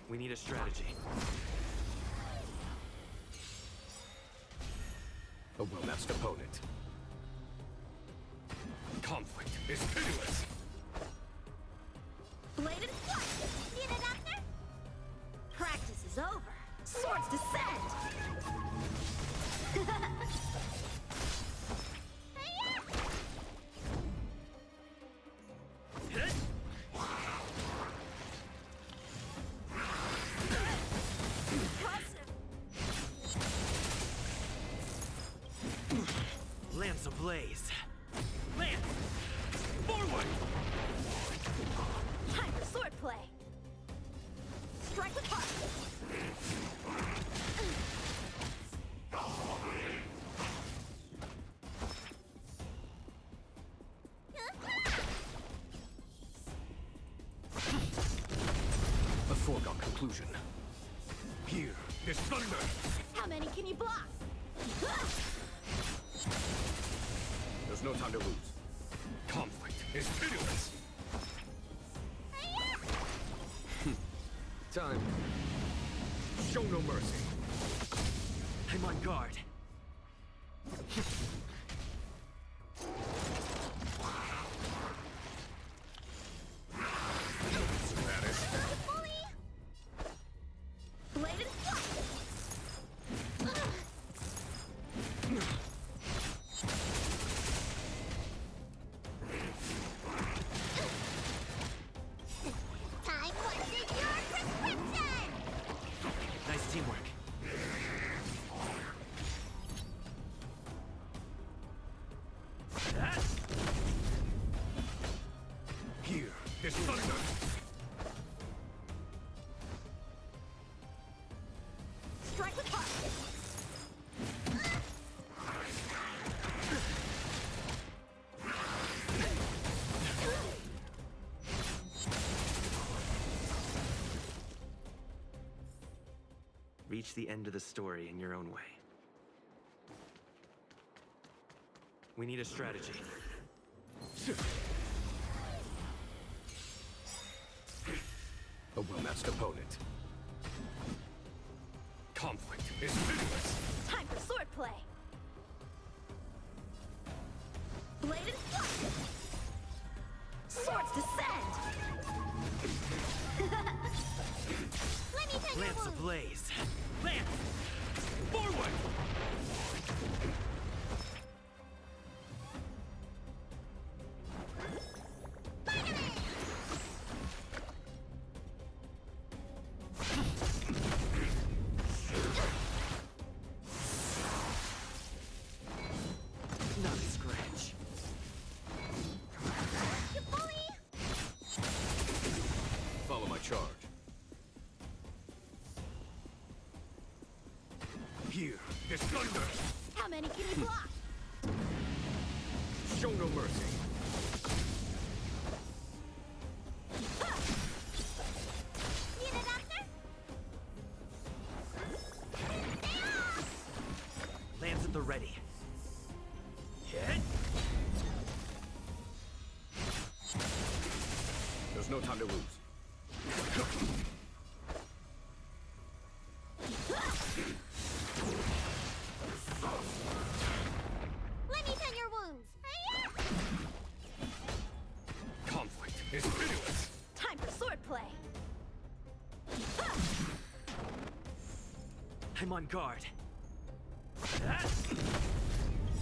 We need a strategy. A well-matched opponent. Conflict is pitiless. Bladed flush! Need a doctor? Practice is over. Swords descend! Lance ablaze. Lance! Forward! Time for swordplay. Strike with heart. A foregone conclusion. Here is thunder. How many can you block? There's no time to lose. Conflict is pitiless. Time. Show no mercy. I'm on guard. Bladed flush! Time for your prescription! Nice teamwork. Here is thunder. Strike with heart! Reach the end of the story in your own way. We need a strategy. A well-matched opponent. Conflict is pitiless. Time for swordplay! Bladed flush! Swords descend! Let me take your Lance wounds! ablaze. Lance! Forward! Not a scratch. You bully! Follow my charge. Here is thunder. How many can you block? Show no mercy. Need a doctor? Lance at the ready. Hit! There's no time to lose. Let me tend your wounds. Conflict is pitiless. Time for swordplay. I'm on guard.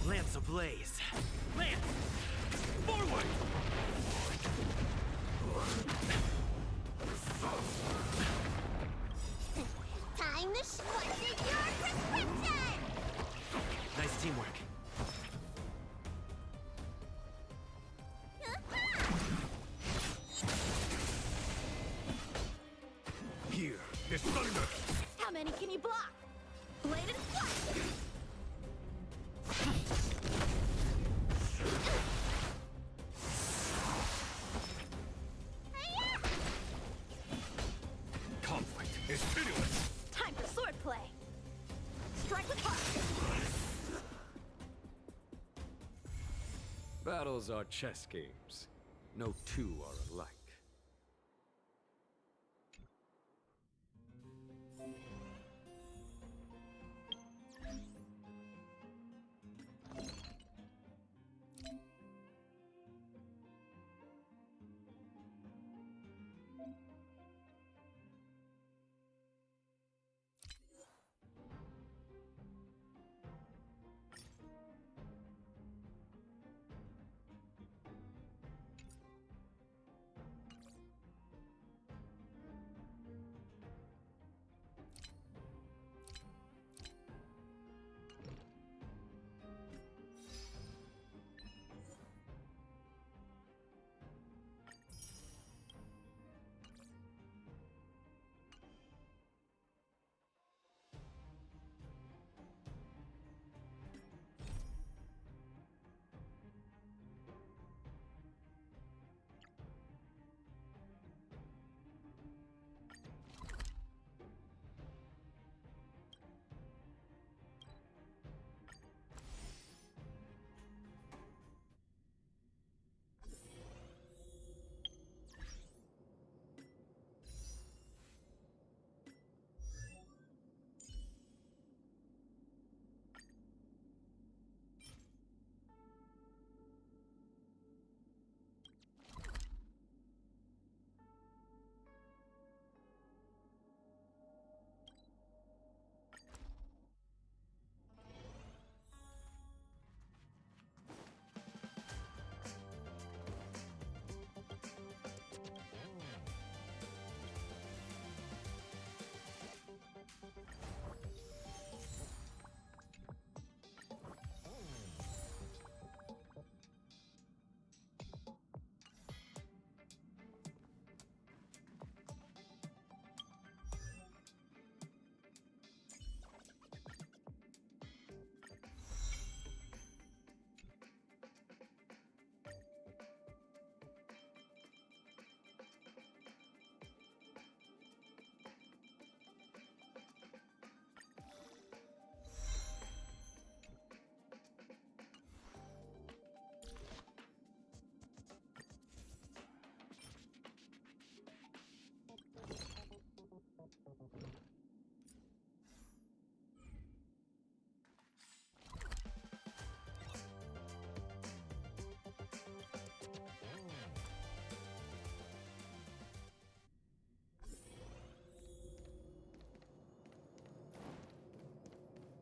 Lance ablaze. Lance! Forward! Time to squash your prescription! Nice teamwork. Here is thunder. How many can you block? Bladed flush! Conflict is pitiless. Time for swordplay. Strike with heart. Battles are chess games. No two are alike.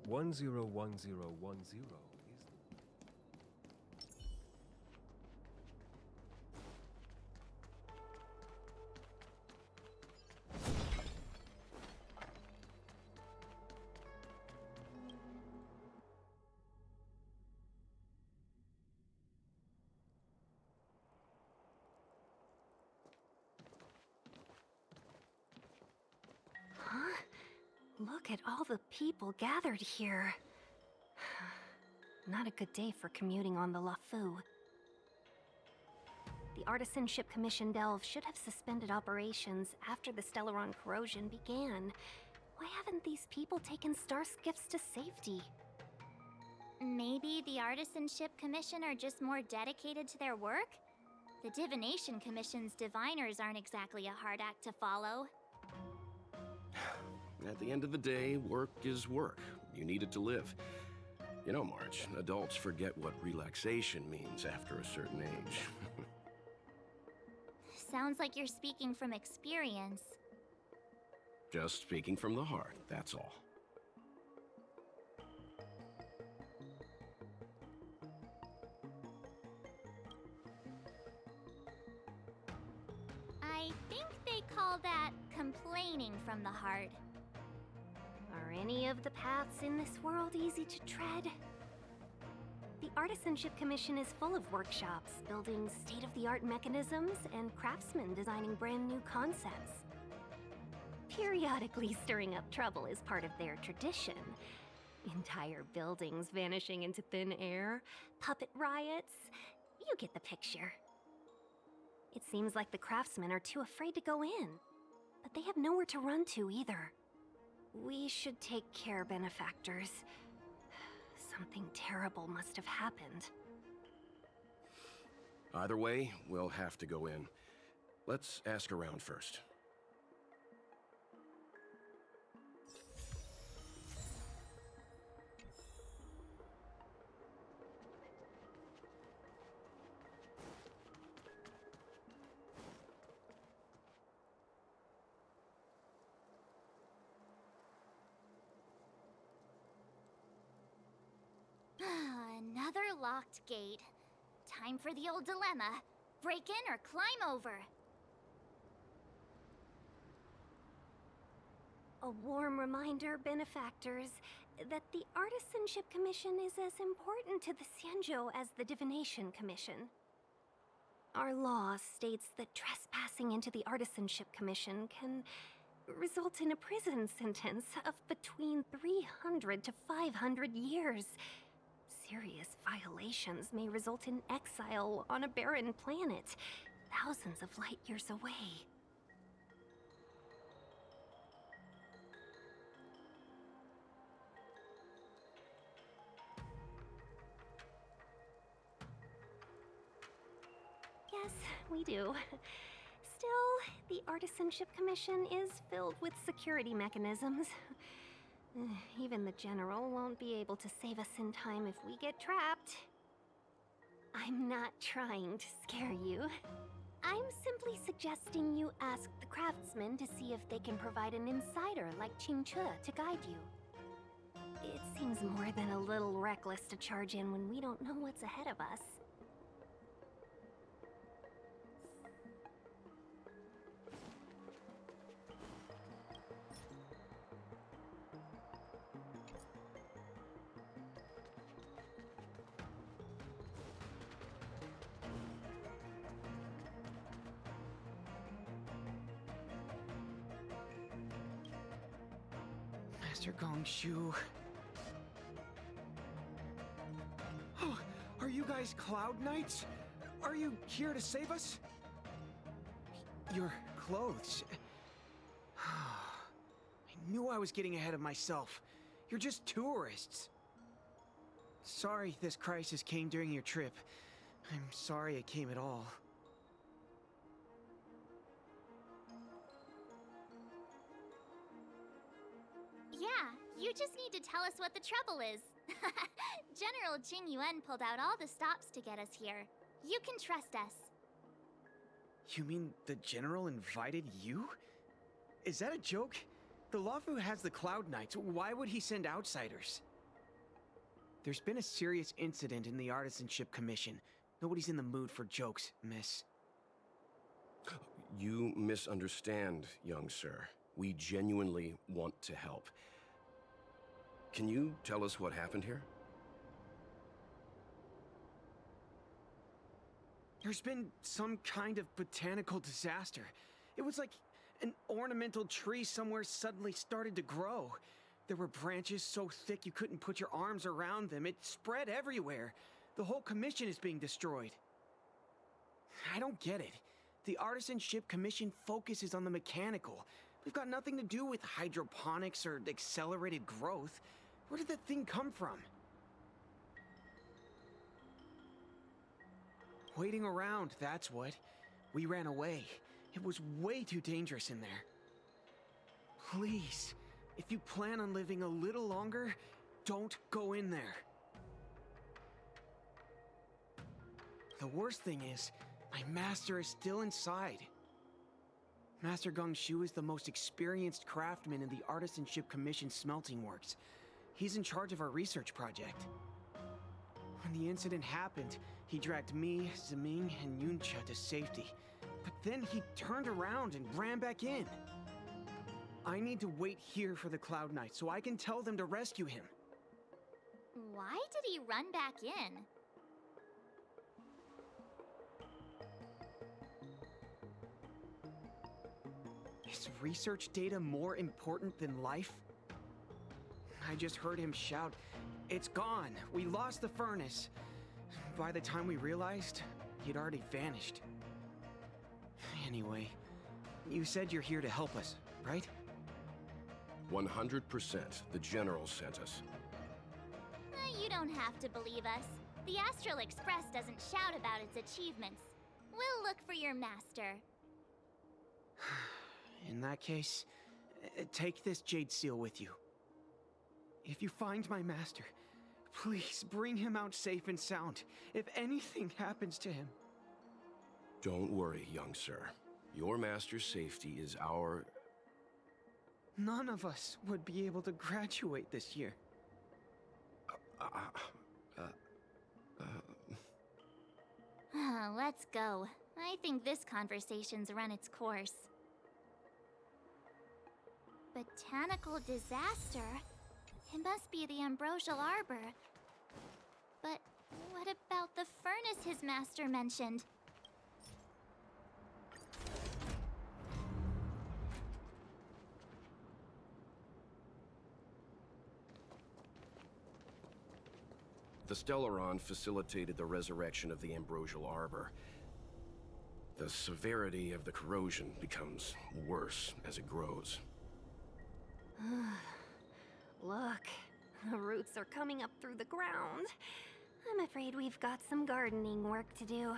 101010 is Huh? Look at all the people gathered here. Not a good day for commuting on the LaFu. The Artisanship Commission Delve should have suspended operations after the Stellaron corrosion began. Why haven't these people taken star skiffs to safety? Maybe the Artisanship Commission are just more dedicated to their work? The Divination Commission's diviners aren't exactly a hard act to follow. At the end of the day, work is work. You need it to live. You know, March, adults forget what relaxation means after a certain age. Sounds like you're speaking from experience. Just speaking from the heart, that's all. I think they call that complaining from the heart. Are any of the paths in this world easy to tread? The Artisanship Commission is full of workshops, building state-of-the-art mechanisms, and craftsmen designing brand new concepts. Periodically stirring up trouble is part of their tradition. Entire buildings vanishing into thin air, puppet riots. You get the picture. It seems like the craftsmen are too afraid to go in, but they have nowhere to run to either. We should take care, benefactors. Something terrible must have happened. Either way, we'll have to go in. Let's ask around first. Another locked gate. Time for the old dilemma. Break in or climb over? A warm reminder, benefactors, that the Artisanship Commission is as important to the Xianzhou as the Divination Commission. Our law states that trespassing into the Artisanship Commission can result in a prison sentence of between 300 to 500 years. Serious violations may result in exile on a barren planet, thousands of light years away. Yes, we do. Still, the Artisanship Commission is filled with security mechanisms. Even the General won't be able to save us in time if we get trapped. I'm not trying to scare you. I'm simply suggesting you ask the craftsmen to see if they can provide an insider like Qingche to guide you. It seems more than a little reckless to charge in when we don't know what's ahead of us. Master Gongshu. Oh, are you guys Cloud Knights? Are you here to save us? Your clothes. I knew I was getting ahead of myself. You're just tourists. Sorry this crisis came during your trip. I'm sorry it came at all. Yeah, you just need to tell us what the trouble is. General Jing Yuan pulled out all the stops to get us here. You can trust us. You mean the General invited you? Is that a joke? The Luofu has the Cloud Knights. Why would he send outsiders? There's been a serious incident in the Artisanship Commission. Nobody's in the mood for jokes, miss. You misunderstand, young sir. We genuinely want to help. Can you tell us what happened here? There's been some kind of botanical disaster. It was like an ornamental tree somewhere suddenly started to grow. There were branches so thick you couldn't put your arms around them. It spread everywhere. The whole commission is being destroyed. I don't get it. The Artisanship Commission focuses on the mechanical. We've got nothing to do with hydroponics or accelerated growth. Where did that thing come from? Waiting around, that's what. We ran away. It was way too dangerous in there. Please, if you plan on living a little longer, don't go in there. The worst thing is, my master is still inside. Master Gongxu is the most experienced craftsman in the Artisanship Commission smelting works. He's in charge of our research project. When the incident happened, he dragged me, Ziming, and Yuncha to safety. But then he turned around and ran back in. I need to wait here for the Cloud Knight so I can tell them to rescue him. Why did he run back in? Is research data more important than life? I just heard him shout, "It's gone! We lost the furnace!" By the time we realized, he'd already vanished. Anyway, you said you're here to help us, right? 100%. The General sent us. You don't have to believe us. The Astral Express doesn't shout about its achievements. We'll look for your master. In that case, take this jade seal with you. If you find my master, please bring him out safe and sound. If anything happens to him. Don't worry, young sir. Your master's safety is our... None of us would be able to graduate this year. Let's go. I think this conversation's run its course. Botanical disaster? It must be the Ambrosial Arbor. But what about the furnace his master mentioned? The Stellaron facilitated the resurrection of the Ambrosial Arbor. The severity of the corrosion becomes worse as it grows. Look, the roots are coming up through the ground. I'm afraid we've got some gardening work to do.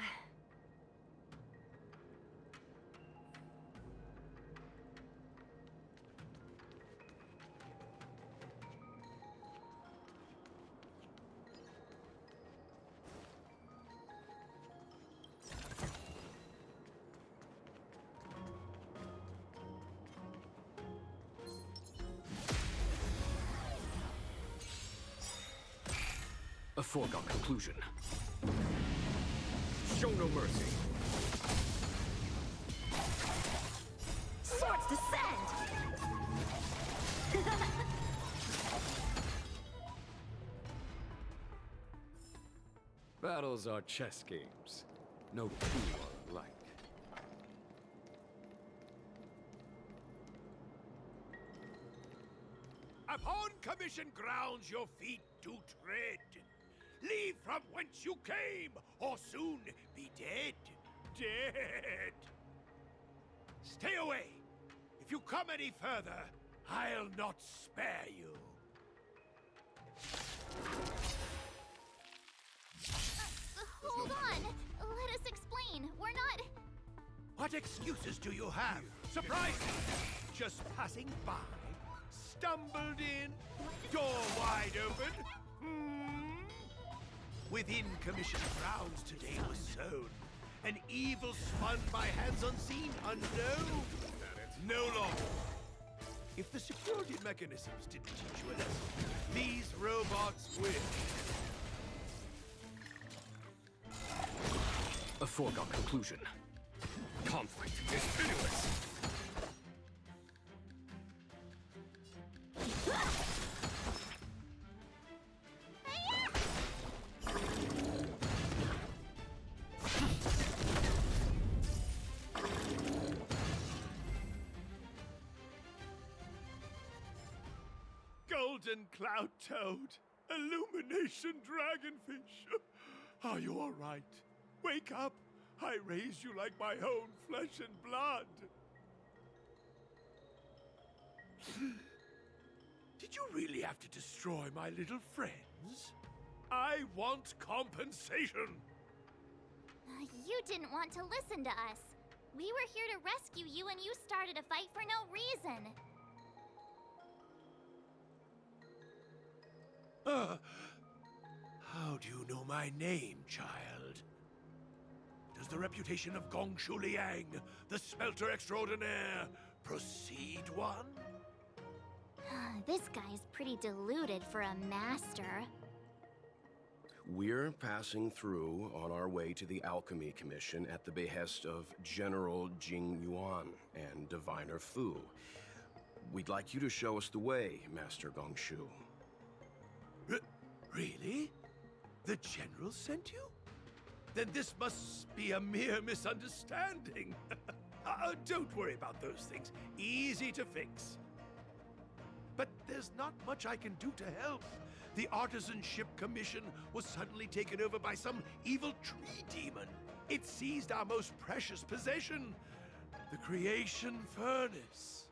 A foregone conclusion. Show no mercy. Swords descend! Battles are chess games. No two are alike. Upon commission grounds your feet do tread. Leave from whence you came, or soon be dead. Dead. Stay away. If you come any further, I'll not spare you. Hold on. Let us explain. We're not... What excuses do you have? Surprise me! Just passing by? Stumbled in? Door wide open? Within commission grounds today was sown. An evil spun by hands unseen, unknown. No longer. If the security mechanisms didn't teach you a lesson, these robots will. A foregone conclusion. Conflict is pitiless. Golden cloud toad, illumination dragonfish. Are you all right? Wake up! I raised you like my own flesh and blood. Did you really have to destroy my little friends? I want compensation. You didn't want to listen to us. We were here to rescue you and you started a fight for no reason. How do you know my name, child? Does the reputation of Gongshu Liang, the smelter extraordinaire, precede one? This guy's pretty deluded for a master. We're passing through on our way to the Alchemy Commission at the behest of General Jing Yuan and Diviner Fu. We'd like you to show us the way, Master Gongshu. Really? The General sent you? Then this must be a mere misunderstanding. Don't worry about those things. Easy to fix. But there's not much I can do to help. The Artisanship Commission was suddenly taken over by some evil tree demon. It seized our most precious possession, the Creation Furnace.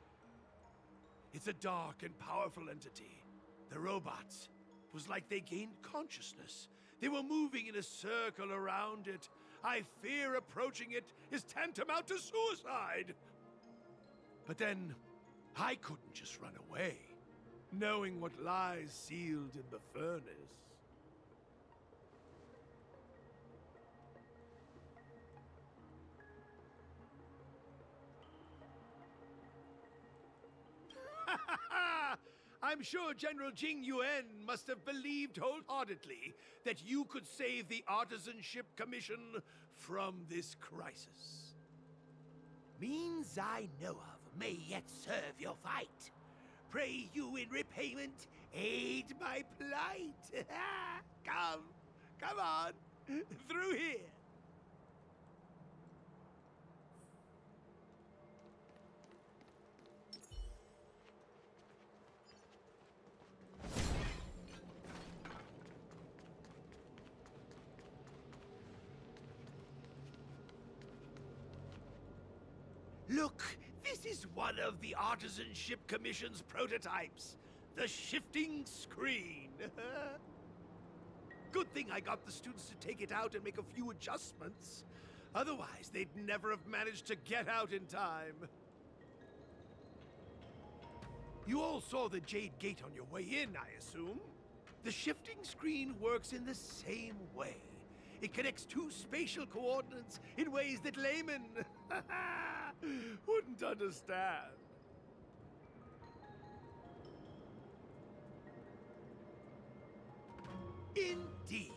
It's a dark and powerful entity. The robots, it was like they gained consciousness. They were moving in a circle around it. I fear approaching it is tantamount to suicide. But then, I couldn't just run away, knowing what lies sealed in the furnace. I'm sure General Jing Yuan must have believed wholeheartedly that you could save the Artisanship Commission from this crisis. Means I know of may yet serve your fight. Pray you in repayment aid my plight. Come on, through here. Look, this is one of the Artisanship Commission's prototypes. The shifting screen. Good thing I got the students to take it out and make a few adjustments. Otherwise, they'd never have managed to get out in time. You all saw the Jade Gate on your way in, I assume? The shifting screen works in the same way. It connects two spatial coordinates in ways that laymen wouldn't understand. Indeed.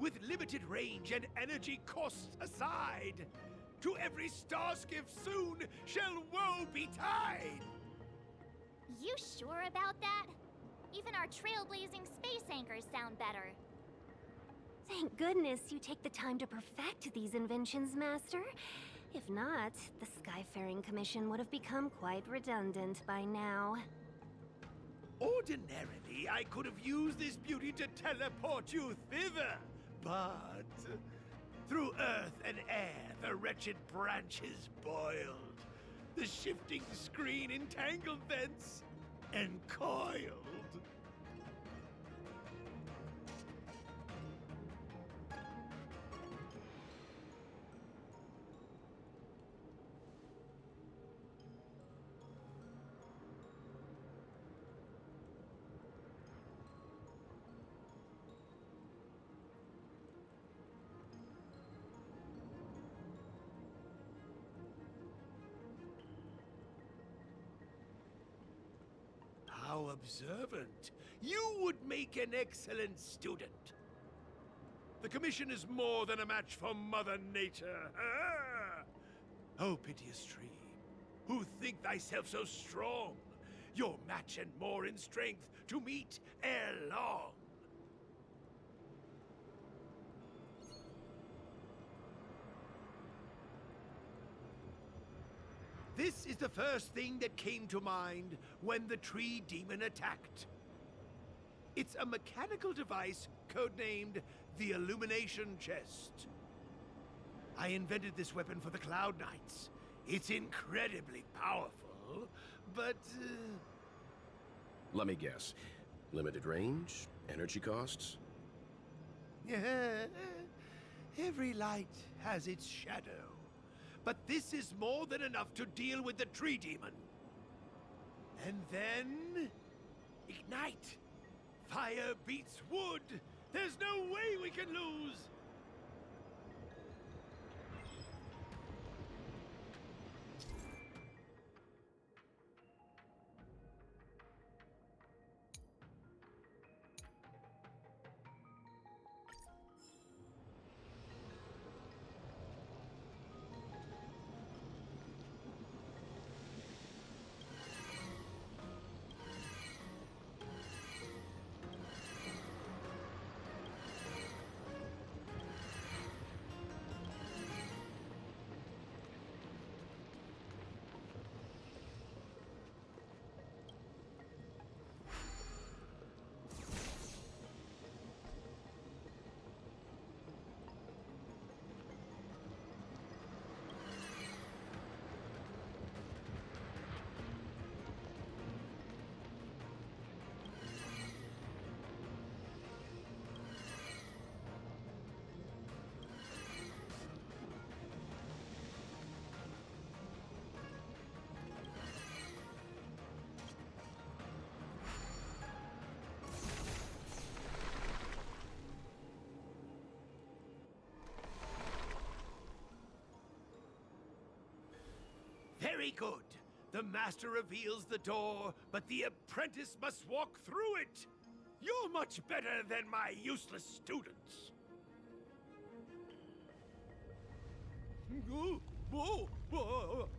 With limited range and energy costs aside, to every star skiff soon shall woe betide. You sure about that? Even our trailblazing space anchors sound better. Thank goodness you take the time to perfect these inventions, Master. If not, the Skyfaring Commission would have become quite redundant by now. Ordinarily, I could have used this beauty to teleport you thither, but through earth and air, the wretched branches boiled. The shifting screen entangled thence and coiled. How observant. You would make an excellent student. The commission is more than a match for Mother Nature. Ah! Oh, piteous tree, who think thyself so strong, your match and more in strength to meet ere long. This is the first thing that came to mind when the tree demon attacked. It's a mechanical device codenamed the Illumination Chest. I invented this weapon for the Cloud Knights. It's incredibly powerful, but... Let me guess. Limited range? Energy costs? Every light has its shadow. But this is more than enough to deal with the tree demon. And then... ignite! Fire beats wood! There's no way we can lose! Very good. The master reveals the door, but the apprentice must walk through it. You're much better than my useless students.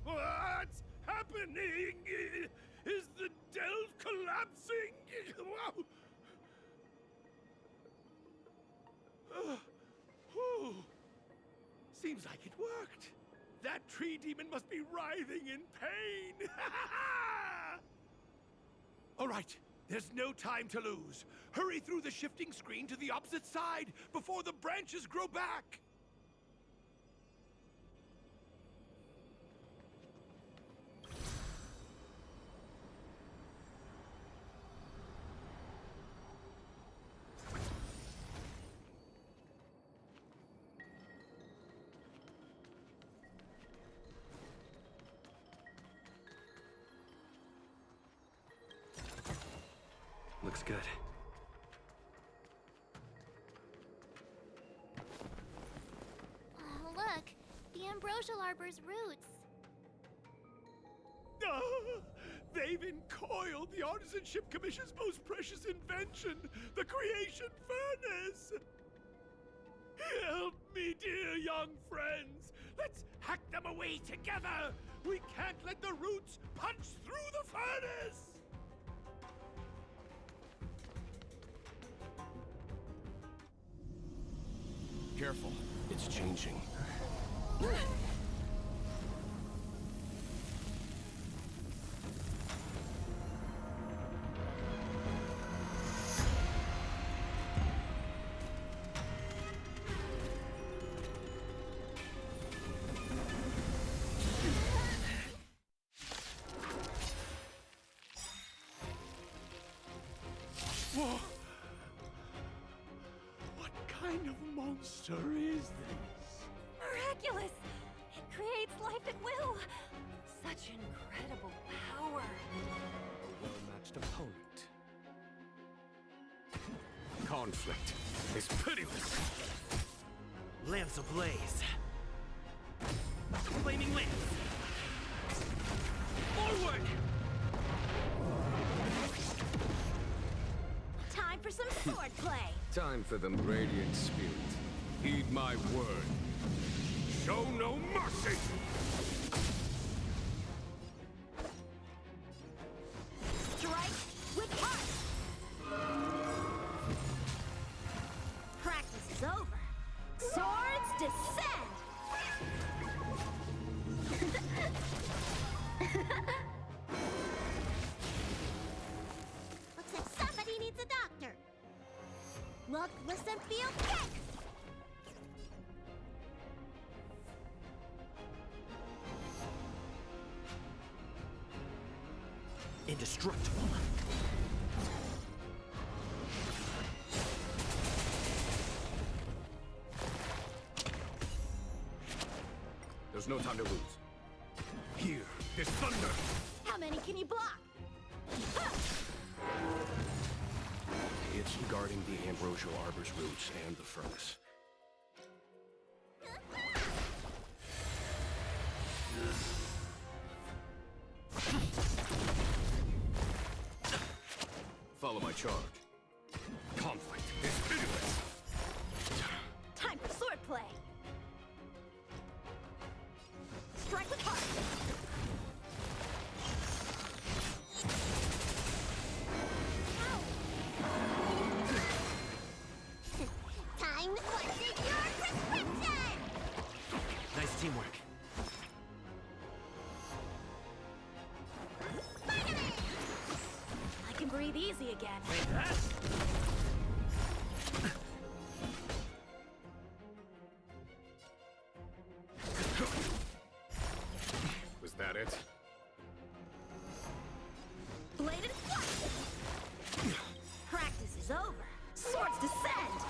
What's happening? Is the delve collapsing? Seems like it worked. That tree demon must be writhing in pain! All right, there's no time to lose. Hurry through the shifting screen to the opposite side before the branches grow back! Looks good. Oh, look! The ambrosial arbor's roots. They've encoiled the Artisanship Commission's most precious invention, the Creation Furnace! Help me, dear young friends! Let's hack them away together! We can't let the roots punch through the furnace! Careful. It's changing. Whoa! What kind of monster is this? Miraculous! It creates life at will! Such incredible power! A well-matched opponent. Conflict is pitiless. Lamps ablaze. Flaming lamps. Forward! Time for the radiant spirit. Heed my word. Show no mercy! Strike with heart! Practice is over. Swords descend! Looks like somebody needs a doctor. Look, listen, feel, kick! Indestructible. There's no time to lose. Here, this thunder! How many can you block? It's guarding the ambrosial arbor's roots and the furnace. Follow my charge. Conflict is pitiless. Time for swordplay! Strike with heart! Time for your prescription! Nice teamwork. I can breathe easy again. Was that it? Bladed flush! Practice is over. Swords descend!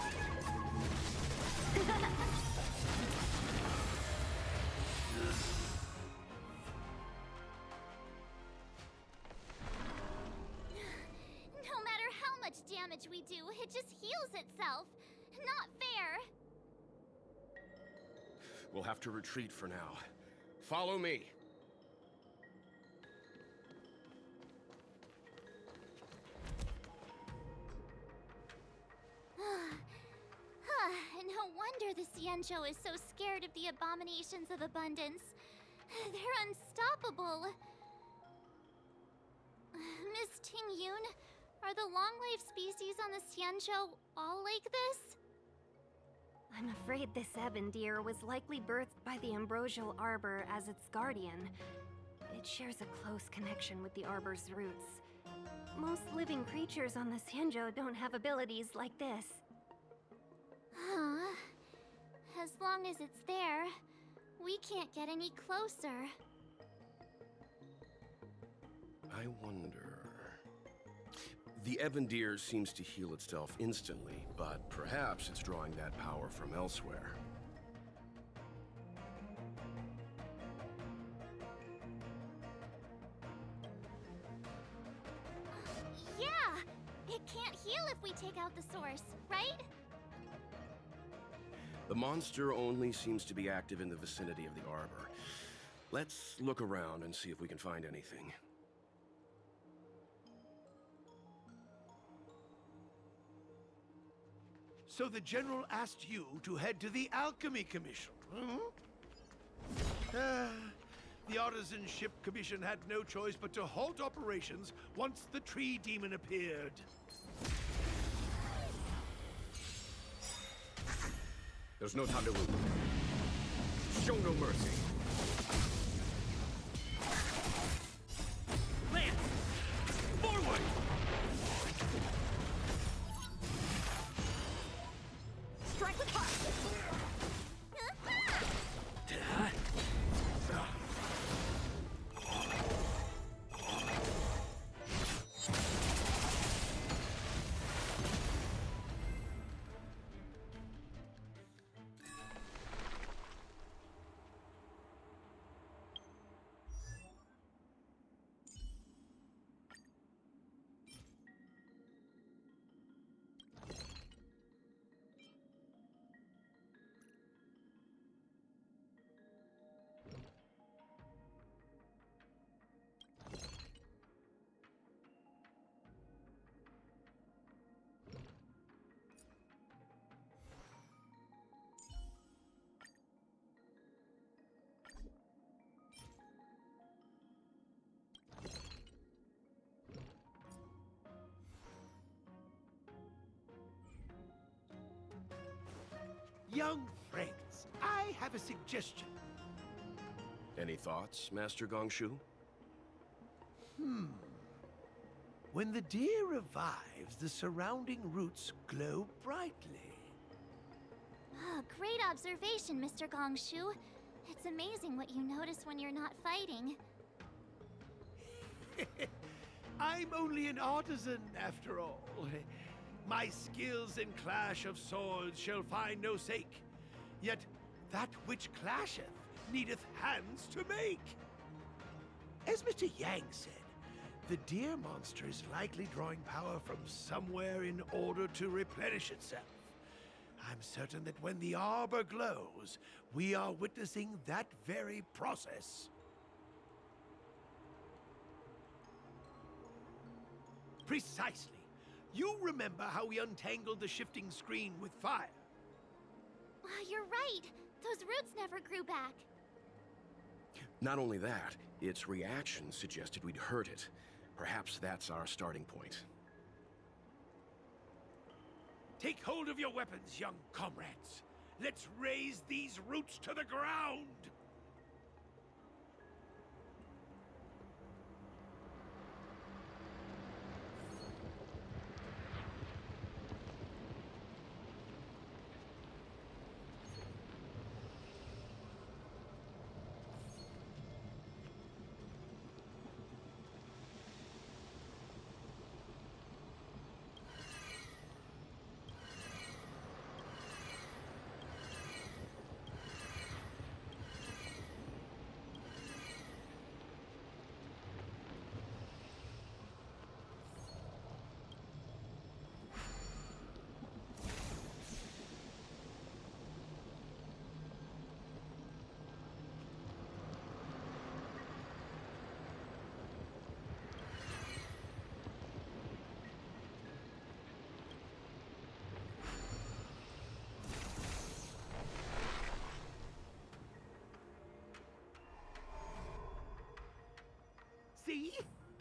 No matter how much damage we do, it just heals itself. Not fair. We'll have to retreat for now. Follow me. No wonder the Xianzhou is so scared of the abominations of abundance. They're unstoppable. Miss Tingyun, are the long-life species on the Xianzhou all like this? I'm afraid this ebon deer was likely birthed by the ambrosial arbor as its guardian. It shares a close connection with the arbor's roots. Most living creatures on the Xianzhou don't have abilities like this. Huh. As long as it's there, we can't get any closer. I wonder... The ebon deer seems to heal itself instantly, but perhaps it's drawing that power from elsewhere. Yeah! It can't heal if we take out the source, right? The monster only seems to be active in the vicinity of the arbor. Let's look around and see if we can find anything. So the General asked you to head to the Alchemy Commission, the Artisanship Commission had no choice but to halt operations once the tree demon appeared. There's no time to lose. Show no mercy. Lance! Forward! Strike with heart! Young friends, I have a suggestion. Any thoughts, Master Gongshu? When the deer revives, the surrounding roots glow brightly. Oh, great observation, Mr. Gongshu. It's amazing what you notice when you're not fighting. I'm only an artisan, after all. My skills in clash of swords shall find no sake. Yet that which clasheth needeth hands to make. As Mr. Yang said, the deer monster is likely drawing power from somewhere in order to replenish itself. I'm certain that when the arbor glows, we are witnessing that very process. Precisely. You remember how we untangled the shifting screen with fire? You're right. Those roots never grew back. Not only that, its reaction suggested we'd hurt it. Perhaps that's our starting point. Take hold of your weapons, young comrades. Let's raze these roots to the ground! See?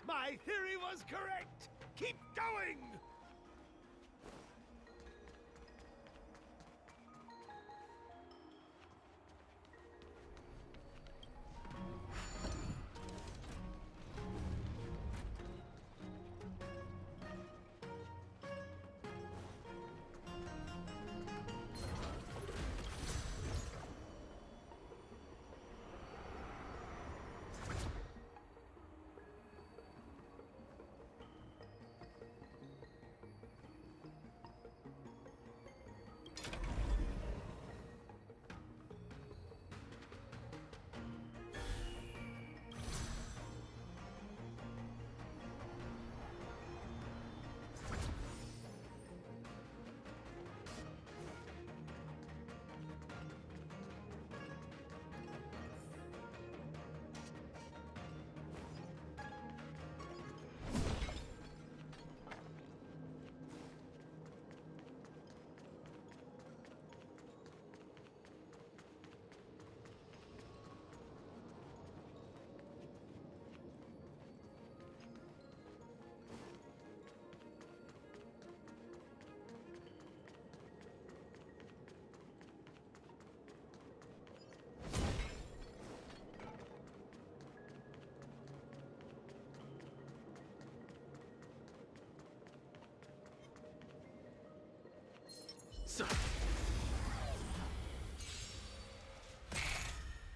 My theory was correct! Keep going!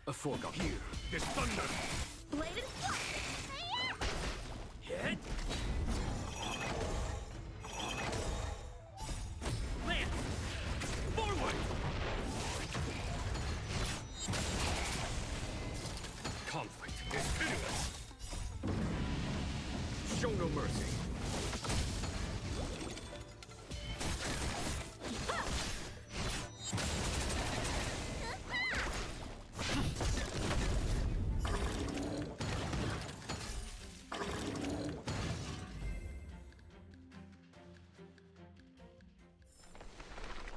A foregone. Here, there's thunder! Blade and fly! Hit! Lance! Forward! Conflict is hitting us! Show no mercy!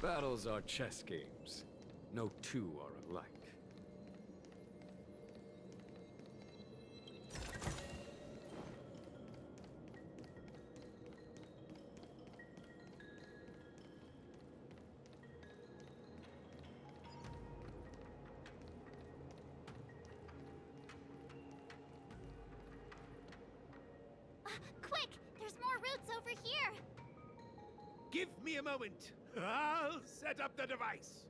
Battles are chess games. No two are alike. What's over here? Give me a moment. I'll set up the device.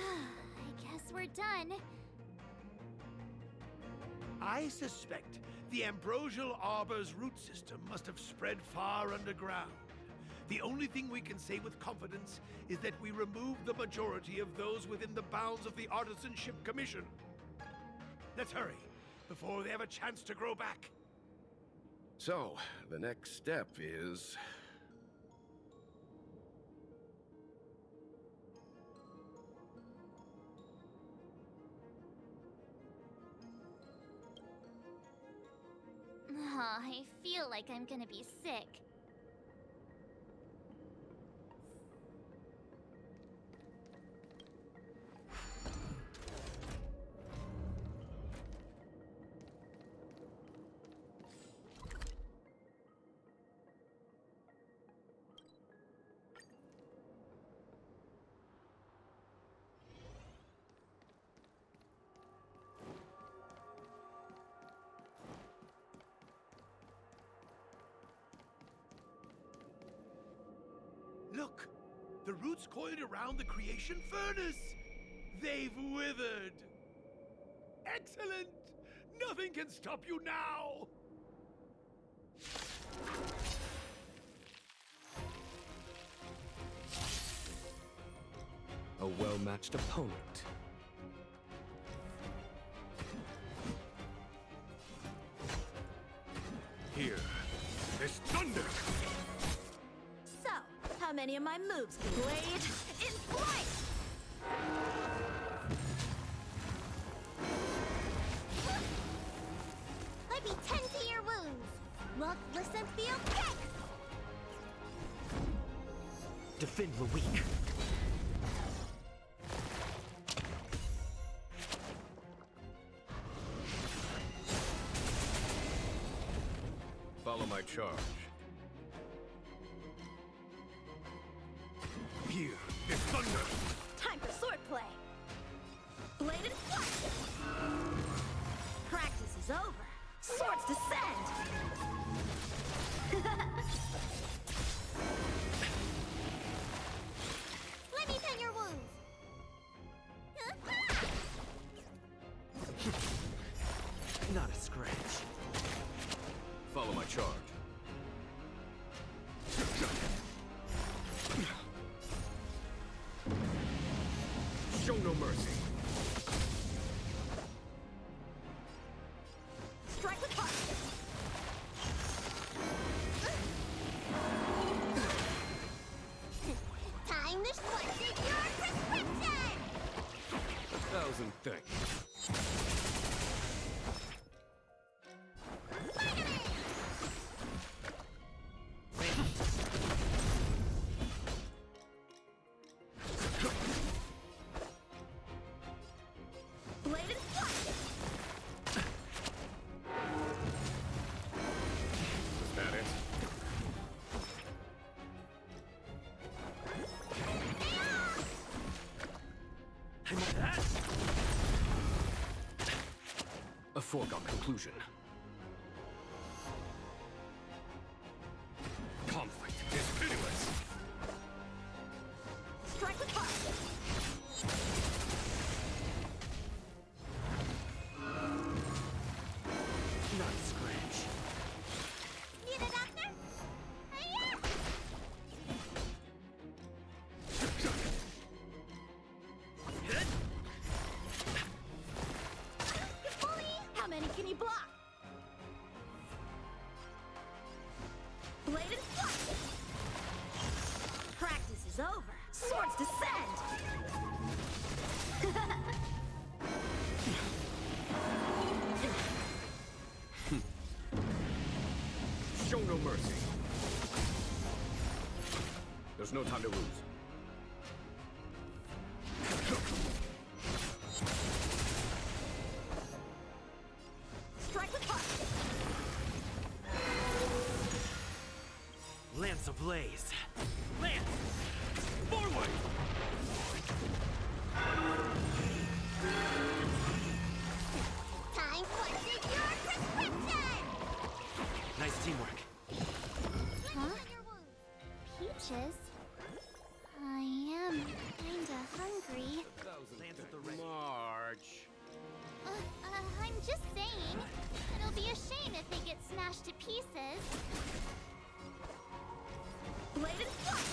I guess we're done. I suspect the ambrosial arbor's root system must have spread far underground. The only thing we can say with confidence is that we removed the majority of those within the bounds of the Artisanship Commission. Let's hurry, before they have a chance to grow back. So, the next step is... I feel like I'm gonna be sick. Look! The roots coiled around the creation furnace! They've withered! Excellent! Nothing can stop you now! A well-matched opponent. Here, is thunder! So, how many of my moves can you Blade in flight! Let me tend to your wounds. Look, listen, feel, kick! Defend the weak. Follow my charge. Here is thunder! Time for swordplay. Bladed flight. Practice is over. Swords descend. Let me tend your wounds. Not a scratch. Follow my charge. Show no mercy. Strike with heart. Time to splice your prescription. 1,000 thanks. Bladed flight. Is that it? A foregone conclusion. Conflict is pitiless. Strike with heart. Not a scratch. Need a doctor? Hiya! Bully! How many can you block? There's no time to lose. Strike with heart! Lance ablaze. Lance! Forward! Time for your prescription! Nice teamwork. Huh? Peaches? I am kinda hungry. Lance at the ready. March. I'm just saying. It'll be a shame if they get smashed to pieces. Blade and flush!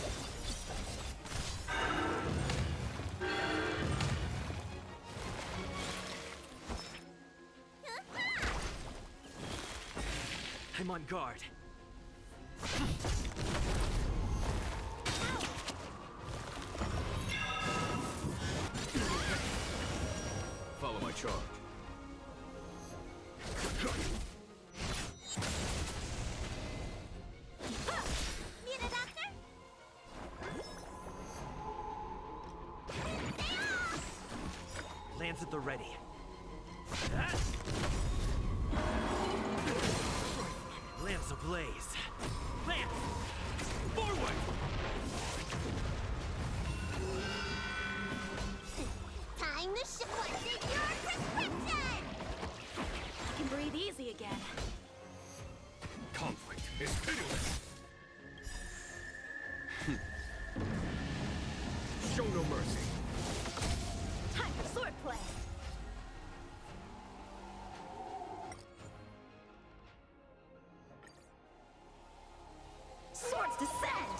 I'm on guard. Follow my charge. Need a doctor? Lance at the ready. Lance ablaze. Lance! Forward! Time to show what's in your prescription! I can breathe easy again. Conflict is pitiless. Show no mercy. Time for swordplay! Swords descend!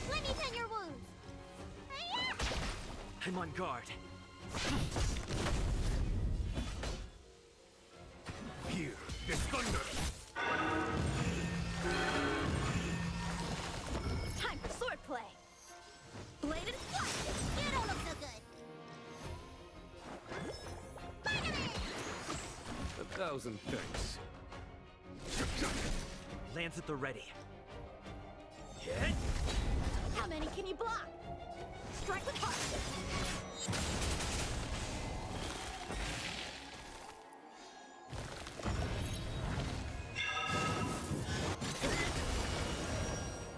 Let me tend your wounds. Hi-ya! I'm on guard. Here is thunder. Time for swordplay! Blade and flush! You don't look so good. Spider-Man! 1,000 thanks. Lance at the ready. Hit! How many can you block? Strike with heart!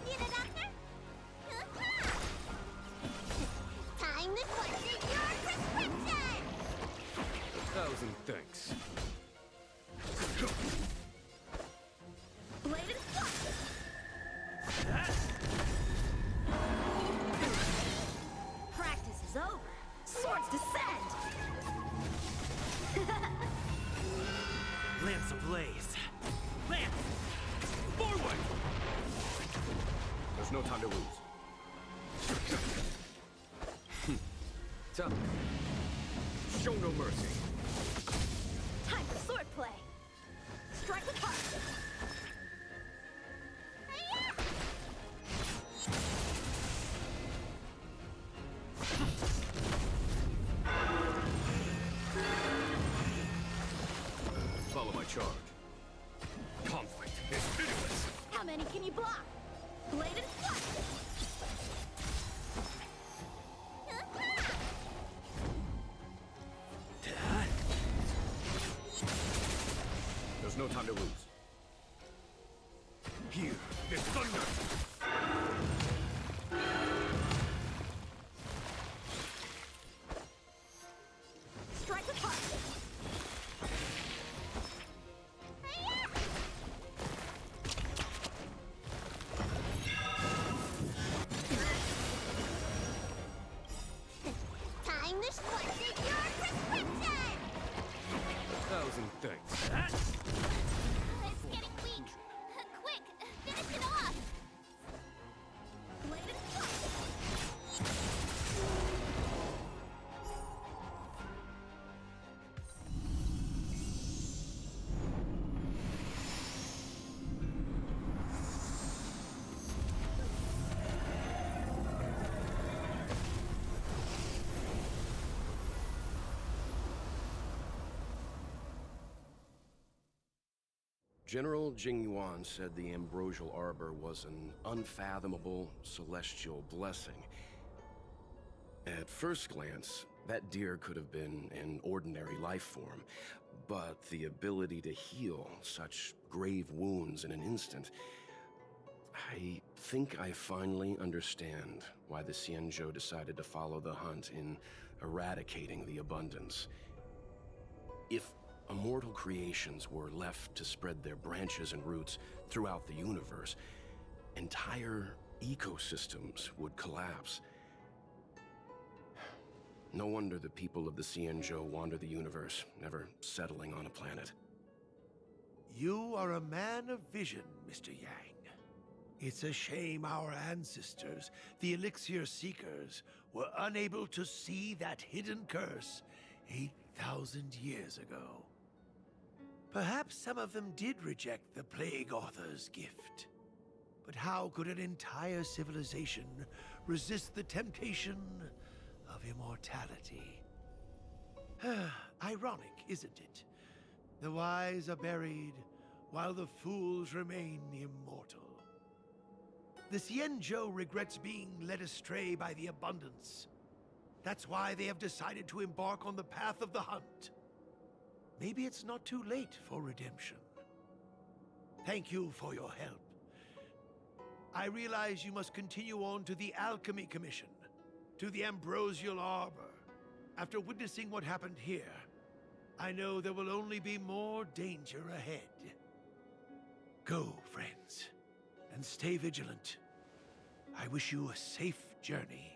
Need a doctor? Time to put in your prescription! 1,000 thanks. Blade and flush! Practice is over. Swords descend! Lance ablaze. Lance! Forward! There's no time to lose. Tell me. Show no mercy. Time for swordplay! Strike with heart! Follow my charge. Conflict is pitiless. How many can you block? Blade and flush! There's no time to lose. Here is thunder. Strike with heart! Time to what's in your prescription! 1,000 thanks. It's getting weak. Quick, finish it off. General Jing Yuan said the ambrosial arbor was an unfathomable celestial blessing. At first glance, that deer could have been an ordinary life form, but the ability to heal such grave wounds in an instant... I think I finally understand why the Xianzhou decided to follow the hunt in eradicating the abundance. If immortal creations were left to spread their branches and roots throughout the universe, entire ecosystems would collapse. No wonder the people of the Xianzhou wander the universe, never settling on a planet. You are a man of vision, Mr. Yang. It's a shame our ancestors, the Elixir Seekers, were unable to see that hidden curse 8,000 years ago. Perhaps some of them did reject the Plague Author's gift. But how could an entire civilization resist the temptation of immortality? Ironic, isn't it? The wise are buried, while the fools remain immortal. The Xianzhou regrets being led astray by the abundance. That's why they have decided to embark on the path of the hunt. Maybe it's not too late for redemption. Thank you for your help. I realize you must continue on to the Alchemy Commission, to the Ambrosial Arbor. After witnessing what happened here, I know there will only be more danger ahead. Go, friends, and stay vigilant. I wish you a safe journey.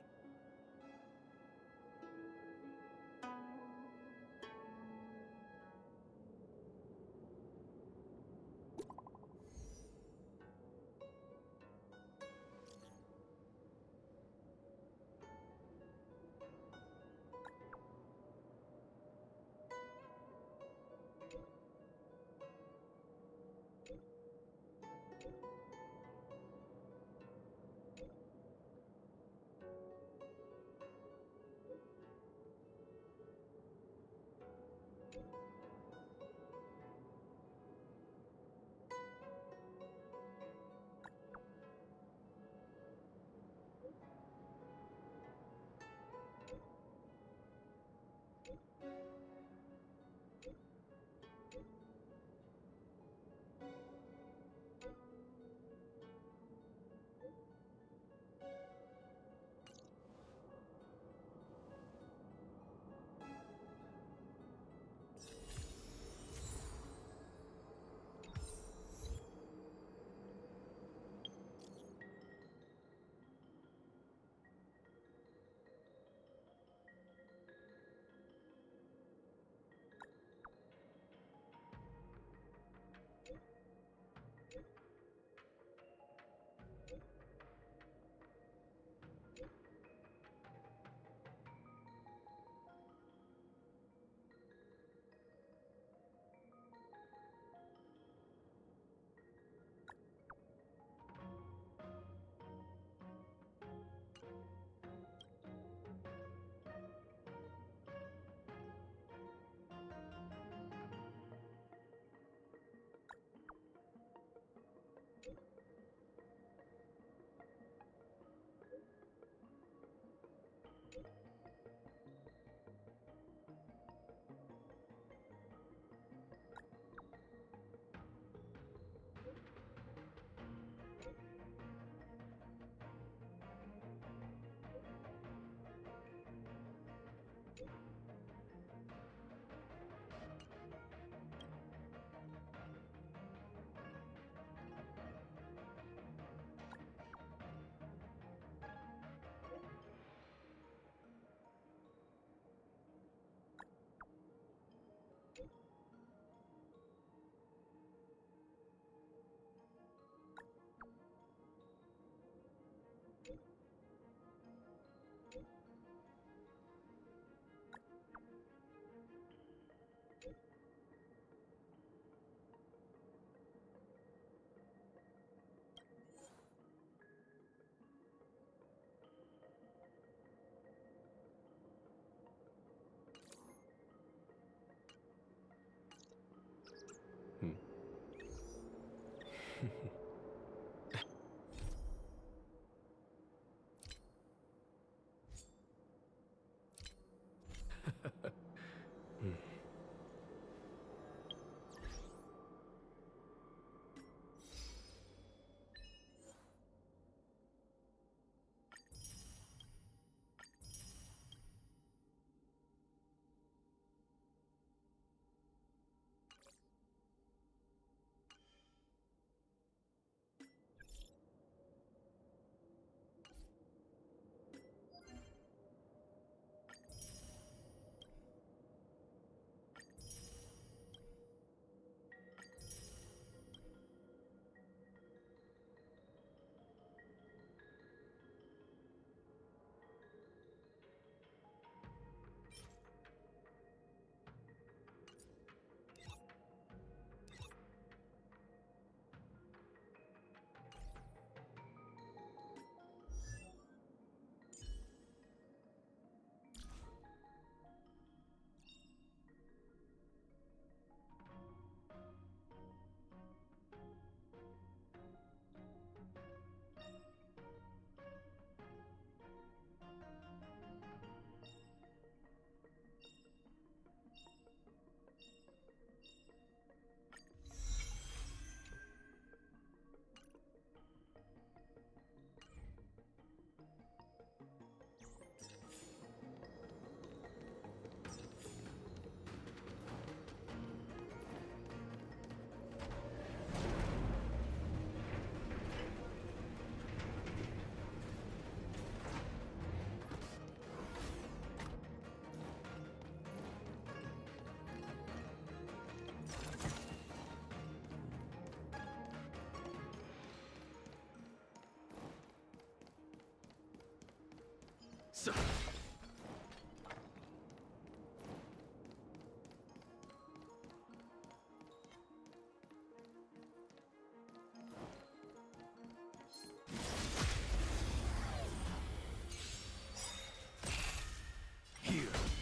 Hear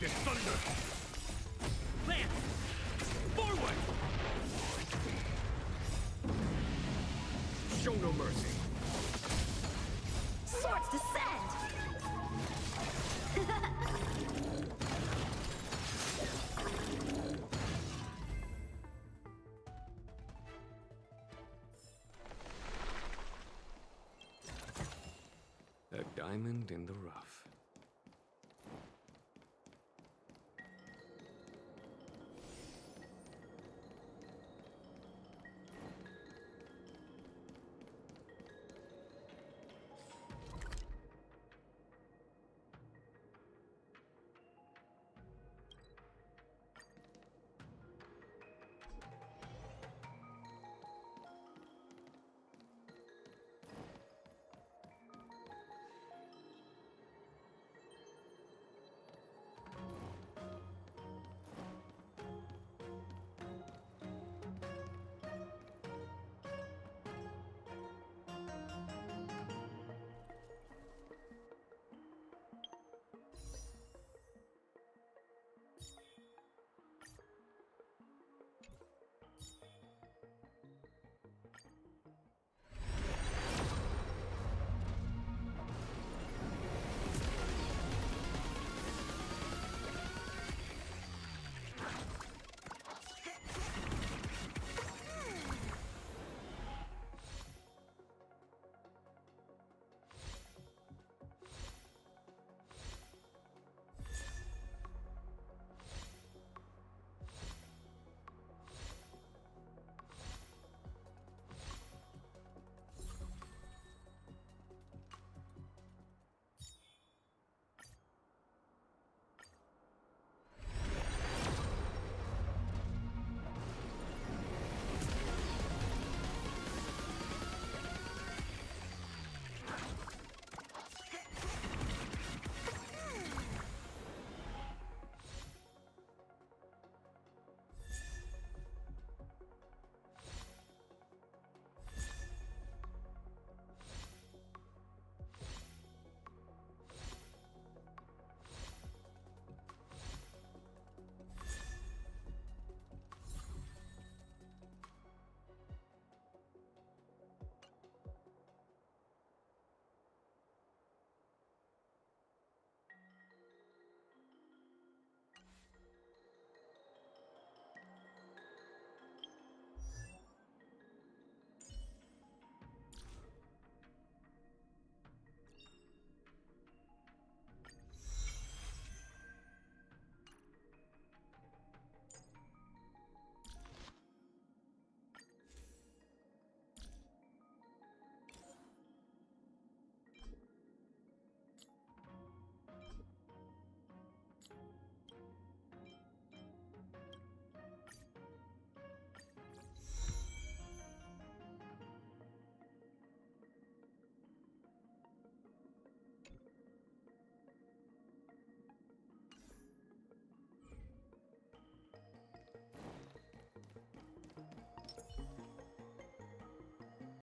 the thunder! Lance! Forward! Show no mercy. Swords descend! A diamond in the rough.